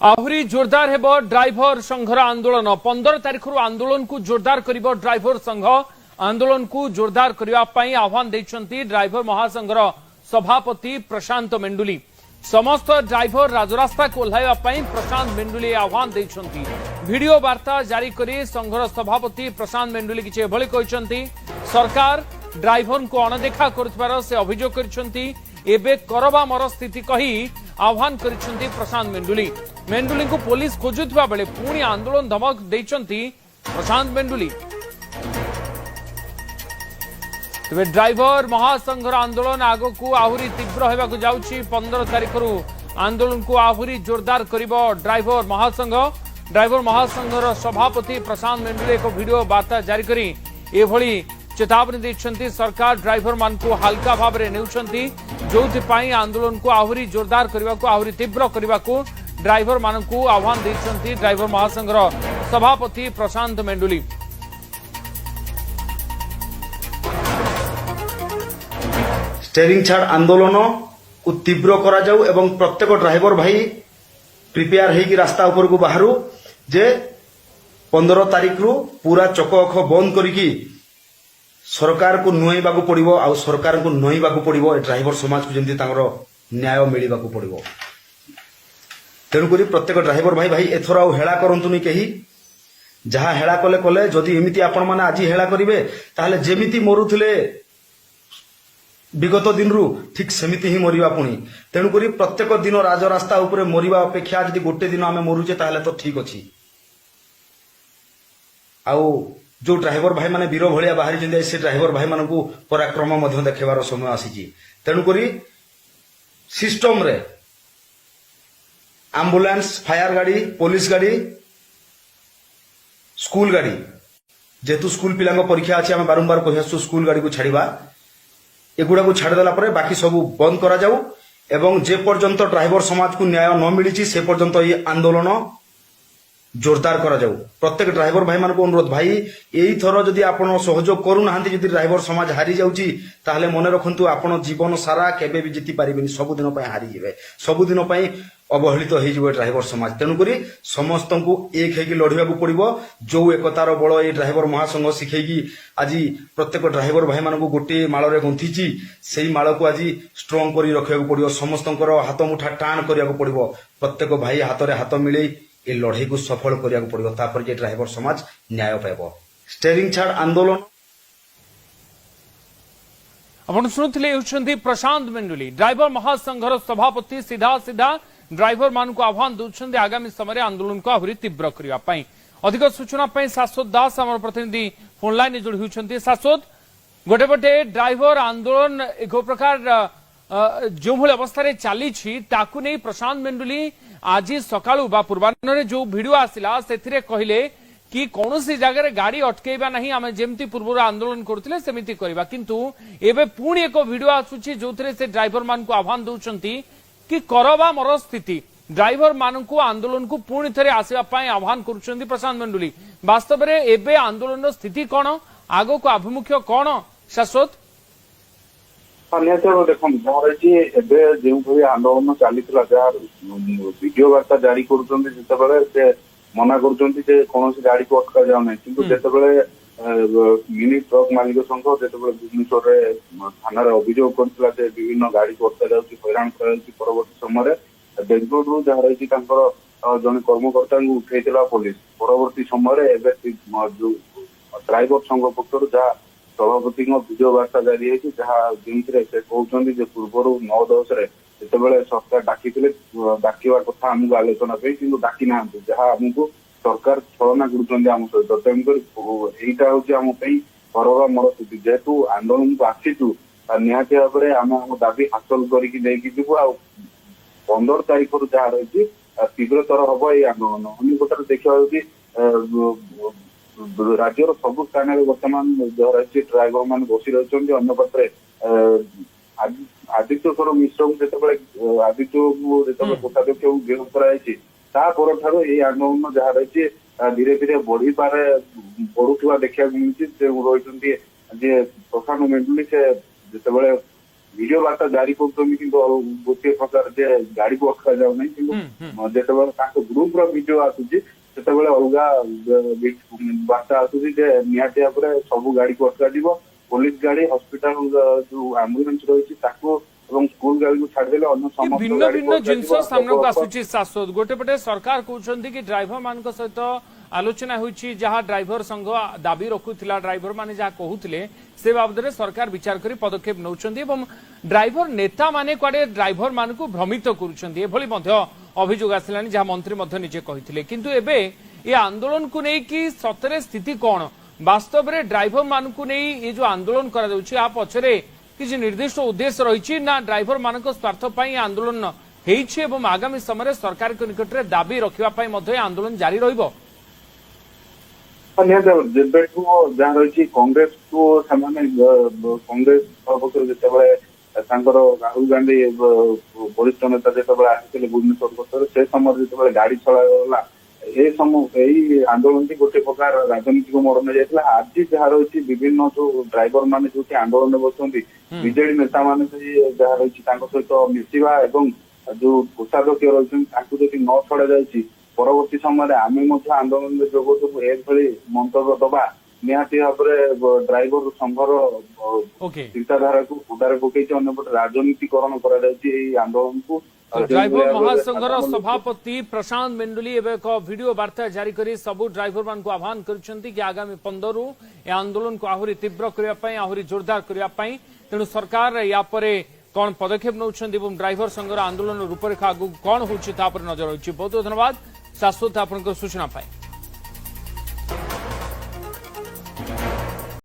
आहरी जोरदार हेब ड्राइवर संघर आंदोलन 15 तारिख आंदोलन को जोरदार करिबो ड्राइवर संघ आंदोलन को जोरदार करने आह्वान देइछंती ड्राइवर महासंघर सभापति प्रशांत मेंडुली। समस्त ड्राइवर राजरास्ता को ओह्लाइबा पई प्रशांत मेंडुली आह्वान देइछंती। वीडियो वार्ता जारी करी संघर सभापति प्रशांत मेंडुली किछि एभली कहिसंती सरकार ड्राइवर को अणदेखा करथिबार से अभियोग करिसंती। एबे करबा मर स्थिति कही आह्वान करिसंती प्रशांत मेंडुली। मेंडुली को पुलिस खोजुथिबा बेले पुणी आंदोलन धमक देइछंती प्रशांत मेंडुली। तेज ड्राइवर महासंघर आंदोलन आगो को आहरी तीव्र होगा जाउछि। 15 तारिख आंदोलन को आहरी जोरदार करिबो ड्राइवर महासंघ। ड्राइवर महासंघर सभापति प्रशांत मेंडुली एक वीडियो वार्ता जारी करी एभली चेतावनी देइछंती। सरकार ड्राइवर मान को हल्का भाव में नेउछंती, जोथिपाई आंदोलन को आहरी जोरदार करने को आहरी तीव्र करने को ड्राइवर मान को आह्वान देइछंती ड्राइवर महासंघर सभापति प्रशांत मेंडुली। स्टेरिंग छाड़ आंदोलन को तीव्र करा जाऊ एवं प्रत्येक ड्राइवर भाई प्रिपेयर होगी रास्ता ऊपर को बाहर जे 15 तारिख रु पूरा चक अख बंद करिकी सरकार को नुआइबा को पड़िबो। आ सरकार को नुआइबा को पड़िबो ड्राइवर समाज को जेमती तांगर न्याय मिलवा को पड़िबो। तेणुकरी प्रत्येक ड्राइवर भाई भाई एथर आउ हेला करंतुनी केही। जहा हेला कले कले जदि एमिति आपण माने आज हेला करिवे ताहले जेमिति मरुथिले विगत दिन रु ठीक सेमिति ही मरिबा पुणी। तेणुकरी प्रत्येक दिन राजरास्ता उपरे मरिबा अपेक्षा जदि गोटे दिन आमे मरुचे ताहले तो ठीक अछि। आउ जो ड्राइवर भाई माने वीर भलिया बाहरी जंदे से ड्राइवर भाई मानन को पराक्रम मध्य देखेबार समय आसीची। तेणुकरी सिस्टम रे एम्बुलेंस फायर गाड़ी पुलिस गाड़ी स्कूल गाड़ी जेतु स्कूल पिलांग परीक्षा अछि आमे बारंबार कहिसु स्कूल गाड़ी को छाड़ीबा एगुड़ा को छाड़देला पर बाकी सब बंद करा जाऊ एवं जे पर्यंत ड्राइवर समाज को न्याय न मिली से पर्यंत ये आंदोलन जोरदार करा जाऊ। प्रत्येक ड्राइवर भाई मान को अनुरोध भाई यही थर जदि आपण सहयोग करूना जदि ड्राइवर समाज हारी जाउची ताहले मने रखंतु आपण जीवन सारा केबे भी जीति पारिबेनी, सबुदिन पय हारी जिवे, सबुदिन पय अवहेलित हो जिवे ड्राइवर समाज। तेणुकरी समस्त को एक हेकी लड़िया को पड़िबो। जो एकतार बल ये ड्राइवर महासंघ शिखेगी आज प्रत्येक ड्राइवर भाई मान को गोटे माल रे गुंथीची सेही माल को आज स्ट्रांग करी रखिया को पड़िबो। समस्तंकर हाथ मुठा टाण करिया को पड़िबो। प्रत्येक भाई हाथ रे हाथ मिले ये लड़ाई को सफल करिया को पड़िबो। तापर जे ड्राइवर समाज न्याय पाइबो। स्टेरिंग छाड़ आंदोलन आपण सुनुथिले होउछंती प्रशांत मेंडुली ड्राइवर महासंघर सभापति। सीधा सीधा ड्राइवर मान को आह्वान दउछंती आगामी समय आंदोलन को आहुरी तीव्र करिया पई। अधिक सूचना पई शाश्वत दास हमर प्रतिनिधि फोन लाइन जोड़ी होउछंती। शाश्वत गोटे पटे ड्राइवर आंदोलन एक प्रकार जो भली अवस्था रे चली ताकू नहीं प्रशांत मेंडुली आज सकाळु बा पूर्वाह्न जो वीडियो आसिला सेथिरे कहिले कि कौनसी जगह गाड़ी अटकेबा नहीं आमे जेमती पूर्व आंदोलन करथिले सेमिति करबा। किंतु एबे पुणी एक वीडियो आसुची जोथरे से ड्राइवर मान को आह्वान दउछंती कि करबा मर स्थिति ड्राइवर मान को आंदोलन को पुणी थरे आसीबा पई आह्वान करूछंती प्रशांत मेंडुली। वास्तव रे एबे आंदोलन स्थिति कोन आगो को अभिमुख्य कोन शाश्वत? देखो जो आंदोलन चली वीडियो वार्ता जारी कर मना कर कौन गाड़ी को अटका जाऊना कि मिनी ट्रक मालिक संघ जो भुवनेश्वर थाना अभियोग कर विभिन्न गाड़ी को अटका जारान परवर्त समय बेंगलुरु जहाँ रही जन कर्मकर्ता उठे पुलिस परवर्त समय जो ड्राइवर संघ पक्ष जहाँ सभापति वीडियो वार्ता जारी है जहाँ जिनसे कहते पूर्व 9-10 जिते सरकार डाकी डाकवा कथा आमको आलोचना कि डाकी ना जहाँ आमको सरकार छलना करुँच सहित। तेणुक यहीटा हूँ आम करवा मर स्थिति जेहेतु आंदोलन को आसीचु निहाती भाव में आम दाबी हासिल करके आ 15 तारिख जहाँ रही तीव्रतर हम ये आंदोलन अन्य कथा देखा राज्यर सब स्थान बर्तमान रही ड्राइवर मान बसी रही अन्न पात्रे आदित्य मिश्र को आदित्य को कोषाध्यक्ष को गिरफ्त कर आंदोलन जहाँ रही धीरे धीरे बढ़ी पारे बढ़ुवा देखा मिली रही प्रशांत मेंडुली से जिते ଭିଡିଓ ବାର୍ତ୍ତା ଜାରି କରୁଛନ୍ତି କିନ୍ତୁ ଗୋଟିଏ ପ୍ରକାର ଯେ ଗାଡିକୁ ଅଟକା ଯାଉନାହିଁ କିନ୍ତୁ ଯେତେବେଳେ ତାଙ୍କ ଗ୍ରୁପ ର ଭିଡିଓ ଆସୁଛି ସେତେବେଳେ ଅଲଗା ବାର୍ତ୍ତା ଆସୁଛି ଯେ ନିହାତି ଭାବରେ ସବୁ ଗାଡିକୁ ଅଟକାଯିବ। ପୋଲିସ ଗାଡି ହସ୍ପିଟାଲ ଯୋଉ ଆମ୍ବୁଲାନ୍ସ ରହିଛି ତାକୁ ଏବଂ ସ୍କୁଲ ଗାଡିକୁ ଛାଡ଼ିଦେଲେ ଅନ୍ୟ ସମସ୍ତ ଭିନ୍ନ ଭିନ୍ନ ଜିନିଷ ସାମ୍ନାକୁ ଆସୁଛି ଶାଶ୍ୱତ। ଗୋଟେ ପଟେ ସରକାର କହୁଛନ୍ତି କି ଡ୍ରାଇଭର ମାନଙ୍କ ସହିତ ଆଲୋଚନା ହୋଇଛି, ଯାହା ଡ୍ରାଇଭର ସଂଘ ଦାବି ରଖୁଥିଲା, ଡ୍ରାଇଭର ମାନେ ଯାହା କହୁଥିଲେ ସେ ବାବଦରେ ସରକାର ବିଚାର କରି ପଦକ୍ଷେପ ନେଉଛନ୍ତି ଏବଂ ଡ୍ରାଇଭର ନେତା ମାନେ କୁଆଡେ ଡ୍ରାଇଭର ମାନଙ୍କୁ ଭ୍ରମିତ କରୁଛନ୍ତି ଏଭଳି ମଧ୍ୟ ଅଭିଯୋଗ ଆସିଲାଣି, ଯାହା ମନ୍ତ୍ରୀ ମଧ୍ୟ ନିଜେ କହିଥିଲେ। କିନ୍ତୁ ଏବେ ଏ ଆନ୍ଦୋଳନକୁ ନେଇକି ସତରେ ସ୍ଥିତି କଣ? ବାସ୍ତବରେ ଡ୍ରାଇଭର ମାନଙ୍କୁ ନେଇ ଏ ଯୋଉ ଆନ୍ଦୋଳନ କରାଯାଉଛି ଆ ପଛରେ କିଛି ନିର୍ଦ୍ଦିଷ୍ଟ ଉଦ୍ଦେଶ୍ୟ ରହିଛି ନା ଡ୍ରାଇଭର ମାନଙ୍କ ସ୍ୱାର୍ଥ ପାଇଁ ଆନ୍ଦୋଳନ ହେଇଛି ଏବଂ ଆଗାମୀ ସମୟରେ ସରକାରଙ୍କ ନିକଟରେ ଦାବି ରଖିବା ପାଇଁ ମଧ୍ୟ ଏ ଆନ୍ଦୋଳନ ଜାରି ରହିବ? ନିହାତି ଭାବରେ ଯେବେଠୁ ଯାହା ରହିଛି କଂଗ୍ରେସକୁ ସେମାନେ କଂଗ୍ରେସ ପକ୍ଷରୁ ଯେତେବେଳେ ତାଙ୍କର ରାହୁଲ ଗାନ୍ଧୀ ବରିଷ୍ଠ ନେତା ଯେତେବେଳେ ଆସିଥିଲେ ଭୁବନେଶ୍ୱର ଗସ୍ତରେ ସେ ସମୟରେ ଯେତେବେଳେ ଗାଡି ଚଳାଗଲା ଏଇ ଆନ୍ଦୋଳନଟି ଗୋଟେ ପ୍ରକାର ରାଜନୀତିକ ମୋଡ ନେଇଯାଇଥିଲା। ଆଜି ଯାହା ରହିଛି ବିଭିନ୍ନ ଯୋଉ ଡ୍ରାଇଭର ମାନେ ଯୋଉଠି ଆନ୍ଦୋଳନରେ ବସୁଛନ୍ତି ବିଜେଡି ନେତା ମାନେ ଯାହା ରହିଛି ତାଙ୍କ ସହିତ ମିଶିବା ଏବଂ ଯୋଉ କୋଷାଧ୍ୟକ୍ଷ ରହିଛନ୍ତି ତାଙ୍କୁ ଯଦି ନ ଛଡା ଯାଇଛି ପରବର୍ତ୍ତୀ ସମୟରେ ଆମେ ମଧ୍ୟ ଆନ୍ଦୋଳନରେ ଯୋଗ ଦେବୁ ଏଭଳି ମନ୍ତବ୍ୟ ଦବା ନିହାତି ଭାବରେ ଡ୍ରାଇଭର ସଂଘର ଚିନ୍ତାଧାରାକୁ ଉଦାର ପକେଇଛି। ଅନ୍ୟପଟେ ରାଜନୀତିକରଣ କରାଯାଉଛି ଏହି ଆନ୍ଦୋଳନକୁ। ଡ୍ରାଇଭର ମହାସଂଘର ସଭାପତି ପ୍ରଶାନ୍ତ ମେଣ୍ଡୁଲି ଏବେ ଏକ ଭିଡିଓ ବାର୍ତ୍ତା ଜାରି କରି ସବୁ ଡ୍ରାଇଭର ମାନଙ୍କୁ ଆହ୍ୱାନ କରିଛନ୍ତି କି ଆଗାମୀ 15ରୁ ଏ ଆନ୍ଦୋଳନକୁ ଆହୁରି ତୀବ୍ର କରିବା ପାଇଁ, ଆହୁରି ଜୋରଦାର କରିବା ପାଇଁ। ତେଣୁ ସରକାର ୟା ପରେ କଣ ପଦକ୍ଷେପ ନେଉଛନ୍ତି ଏବଂ ଡ୍ରାଇଭର ସଂଘର ଆନ୍ଦୋଳନ ରୂପରେଖା ଆଗକୁ କଣ ହେଉଛି ତା ଉପରେ ନଜର ରହିଛି। ବହୁତ ବହୁତ ଧନ୍ୟବାଦ ଶାଶ୍ୱତ ଆପଣଙ୍କ ସୂଚନା ପାଇଁ।